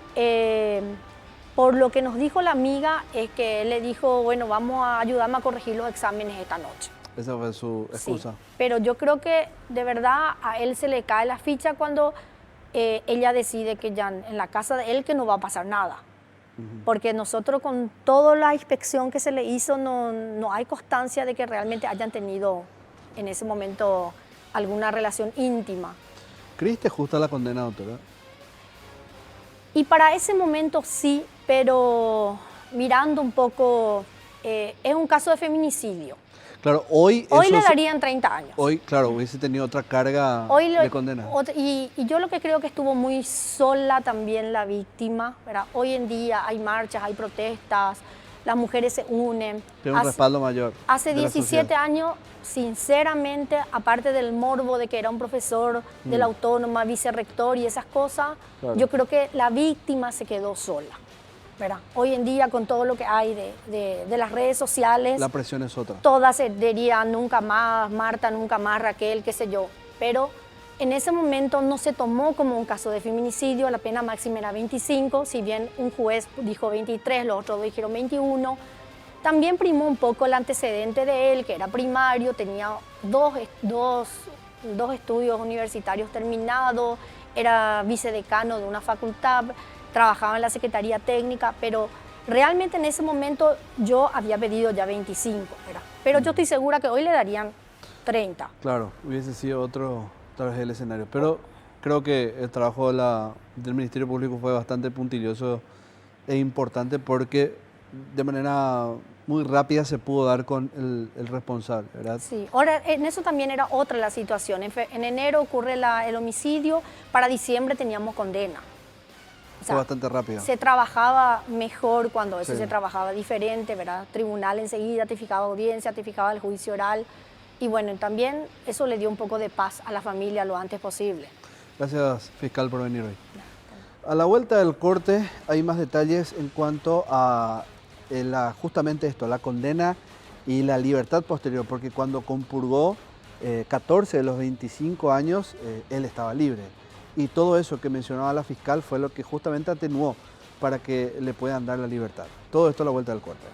por lo que nos dijo la amiga es que él le dijo, bueno, vamos a ayudarme a corregir los exámenes esta noche. Esa fue su excusa. Sí, pero yo creo que de verdad a él se le cae la ficha cuando ella decide que ya en la casa de él que no va a pasar nada. Porque nosotros con toda la inspección que se le hizo no hay constancia de que realmente hayan tenido en ese momento alguna relación íntima. ¿Creíste justa la condena, doctora? Y para ese momento sí, pero mirando un poco, es un caso de feminicidio. Claro, hoy Le darían 30 años. Hoy, claro, hubiese tenido otra carga de condena. Y yo lo que creo que estuvo muy sola también la víctima, ¿verdad? Hoy en día hay marchas, hay protestas, las mujeres se unen. Tiene un respaldo mayor. Hace de la 17 sociedad. años, sinceramente, aparte del morbo de que era un profesor de la Autónoma, vicerrector y esas cosas, Claro. yo creo que la víctima se quedó sola, ¿verdad? Hoy en día, con todo lo que hay de las redes sociales, La presión es otra. todas se dirían nunca más, Marta, nunca más, Raquel, qué sé yo. Pero en ese momento no se tomó como un caso de feminicidio, la pena máxima era 25, si bien un juez dijo 23, los otros dijeron 21. También primó un poco el antecedente de él, que era primario, tenía dos estudios universitarios terminados, era vicedecano de una facultad, trabajaba en la Secretaría Técnica, pero realmente en ese momento yo había pedido ya 25, ¿verdad? Pero yo estoy segura que hoy le darían 30. Claro, hubiese sido otro, tal vez, el escenario. Pero creo que el trabajo del Ministerio Público fue bastante puntilloso e importante porque de manera muy rápida se pudo dar con el responsable, ¿verdad? Sí, ahora en eso también era otra la situación. En enero ocurre el homicidio, para diciembre teníamos condena. O sea, Fue bastante rápido. se trabajaba mejor cuando eso Sí. se trabajaba diferente, ¿verdad? Tribunal enseguida te fijaba audiencia, te fijaba el juicio oral. Y bueno, también eso le dio un poco de paz a la familia lo antes posible. Gracias, fiscal, por venir hoy. A la vuelta del corte hay más detalles en cuanto a justamente esto, la condena y la libertad posterior, porque cuando compurgó 14 de los 25 años, él estaba libre. Y todo eso que mencionaba la fiscal fue lo que justamente atenuó para que le puedan dar la libertad. Todo esto a la vuelta del corte.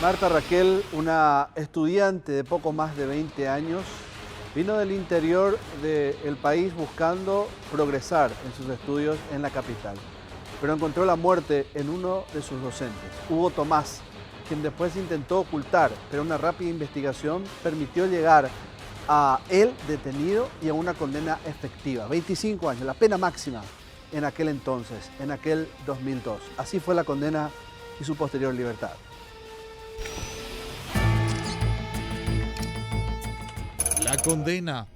Marta Raquel, una estudiante de poco más de 20 años, vino del interior del país buscando progresar en sus estudios en la capital, pero encontró la muerte en uno de sus docentes, Hugo Tomás, quien después intentó ocultar, pero una rápida investigación permitió llegar a él detenido y a una condena efectiva, 25 años, la pena máxima en aquel entonces, en aquel 2002. Así fue la condena y su posterior libertad. La condena.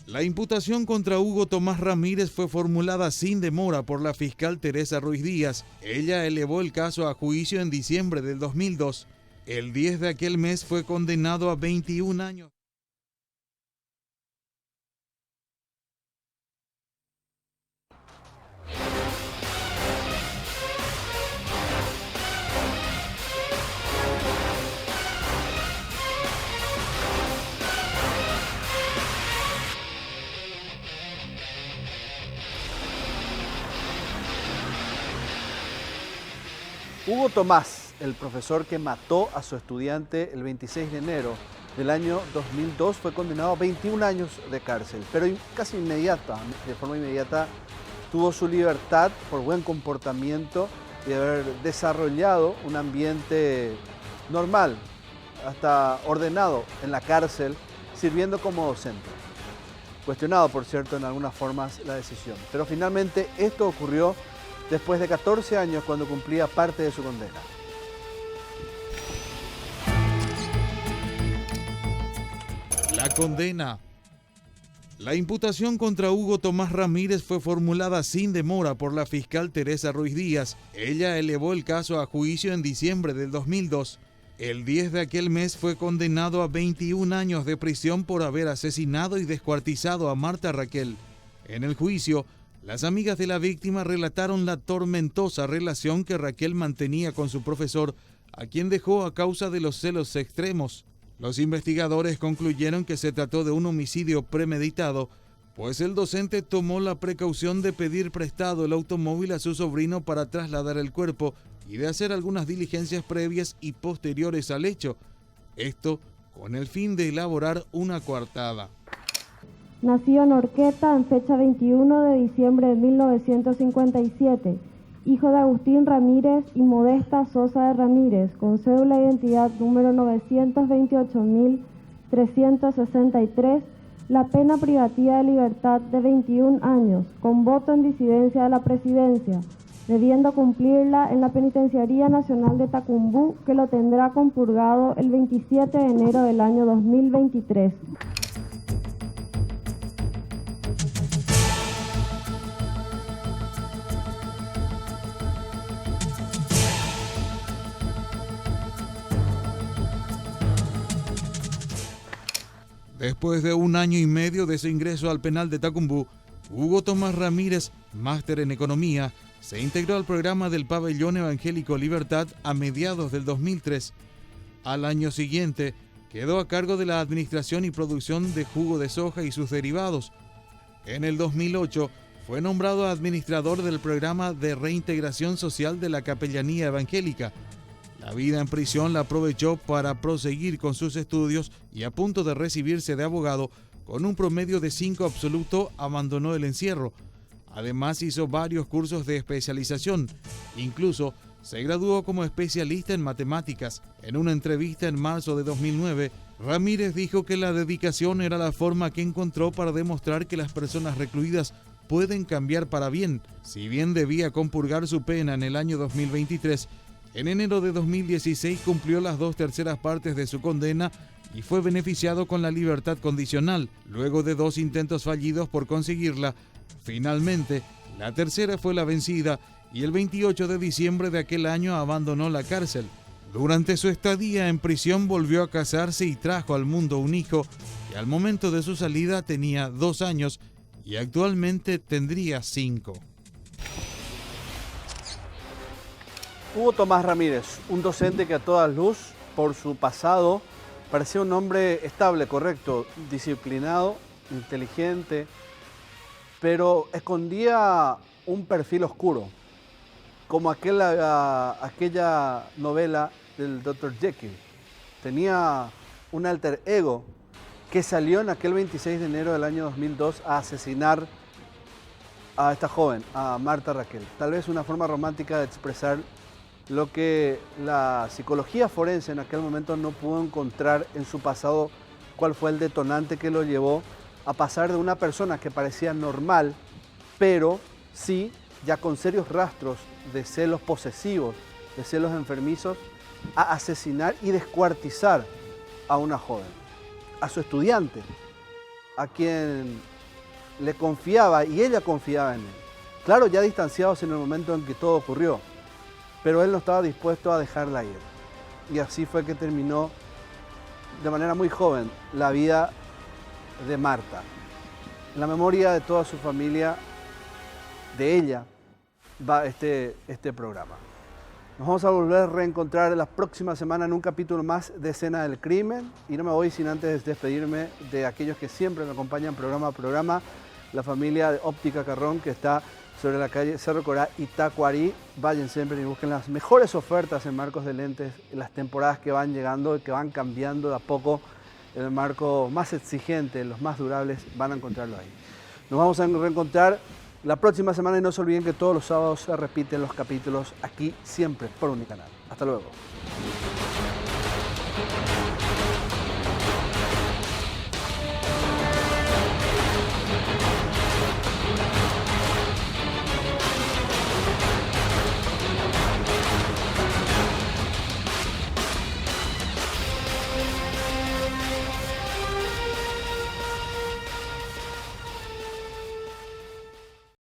La imputación contra Hugo Tomás Ramírez fue formulada sin demora por la fiscal Teresa Ruiz Díaz. Ella elevó el caso a juicio en diciembre del 2002. El 10 de aquel mes fue condenado a 21 años. Hugo Tomás, el profesor que mató a su estudiante el 26 de enero del año 2002, fue condenado a 21 años de cárcel, pero casi de forma inmediata, tuvo su libertad por buen comportamiento y haber desarrollado un ambiente normal, hasta ordenado en la cárcel, sirviendo como docente. Cuestionado, por cierto, en algunas formas la decisión. Pero finalmente esto ocurrió después de 14 años, cuando cumplía parte de su condena. La condena. La imputación contra Hugo Tomás Ramírez fue formulada sin demora por la fiscal Teresa Ruiz Díaz. Ella elevó el caso a juicio en diciembre del 2002. El 10 de aquel mes fue condenado a 21 años de prisión por haber asesinado y descuartizado a Marta Raquel. En el juicio, las amigas de la víctima relataron la tormentosa relación que Raquel mantenía con su profesor, a quien dejó a causa de los celos extremos. Los investigadores concluyeron que se trató de un homicidio premeditado, pues el docente tomó la precaución de pedir prestado el automóvil a su sobrino para trasladar el cuerpo y de hacer algunas diligencias previas y posteriores al hecho. Esto con el fin de elaborar una coartada. Nacido en Horqueta en fecha 21 de diciembre de 1957, hijo de Agustín Ramírez y Modesta Sosa de Ramírez, con cédula de identidad número 928.363, la pena privativa de libertad de 21 años, con voto en disidencia de la presidencia, debiendo cumplirla en la Penitenciaría Nacional de Tacumbú, que lo tendrá compurgado el 27 de enero del año 2023. Después de 1 año y medio de su ingreso al penal de Tacumbú, Hugo Tomás Ramírez, máster en economía, se integró al programa del Pabellón Evangélico Libertad a mediados del 2003. Al año siguiente, quedó a cargo de la administración y producción de jugo de soja y sus derivados. En el 2008, fue nombrado administrador del programa de reintegración social de la Capellanía Evangélica. La vida en prisión la aprovechó para proseguir con sus estudios y, a punto de recibirse de abogado, con un promedio de 5 absoluto, abandonó el encierro. Además, hizo varios cursos de especialización. Incluso se graduó como especialista en matemáticas. En una entrevista en marzo de 2009, Ramírez dijo que la dedicación era la forma que encontró para demostrar que las personas recluidas pueden cambiar para bien. Si bien debía compurgar su pena en el año 2023, en enero de 2016 cumplió las 2/3 partes de su condena y fue beneficiado con la libertad condicional, luego de 2 intentos fallidos por conseguirla. Finalmente, la tercera fue la vencida y el 28 de diciembre de aquel año abandonó la cárcel. Durante su estadía en prisión volvió a casarse y trajo al mundo un hijo que al momento de su salida tenía 2 años y actualmente tendría 5. Hugo Tomás Ramírez, un docente que a toda luz, por su pasado, parecía un hombre estable, correcto, disciplinado, inteligente, pero escondía un perfil oscuro, como aquella novela del Dr. Jekyll. Tenía un alter ego que salió en aquel 26 de enero del año 2002 a asesinar a esta joven, a Marta Raquel. Tal vez una forma romántica de expresar lo que la psicología forense en aquel momento no pudo encontrar en su pasado, cuál fue el detonante que lo llevó a pasar de una persona que parecía normal, pero sí ya con serios rastros de celos posesivos, de celos enfermizos, a asesinar y descuartizar a una joven, a su estudiante, a quien le confiaba y ella confiaba en él. Claro, ya distanciados en el momento en que todo ocurrió, pero él no estaba dispuesto a dejarla ir. Y así fue que terminó de manera muy joven la vida de Marta. En la memoria de toda su familia, de ella, va este programa. Nos vamos a volver a reencontrar la próxima semana en un capítulo más de Escena del Crimen. Y no me voy sin antes despedirme de aquellos que siempre me acompañan programa a programa, la familia de Óptica Carrón, que está sobre la calle Cerro Corá y Tacuarí. Vayan siempre y busquen las mejores ofertas en marcos de lentes en las temporadas que van llegando y que van cambiando de a poco. El marco más exigente, los más durables, van a encontrarlo ahí. Nos vamos a reencontrar la próxima semana y no se olviden que todos los sábados se repiten los capítulos aquí siempre por Unicanal. Hasta luego.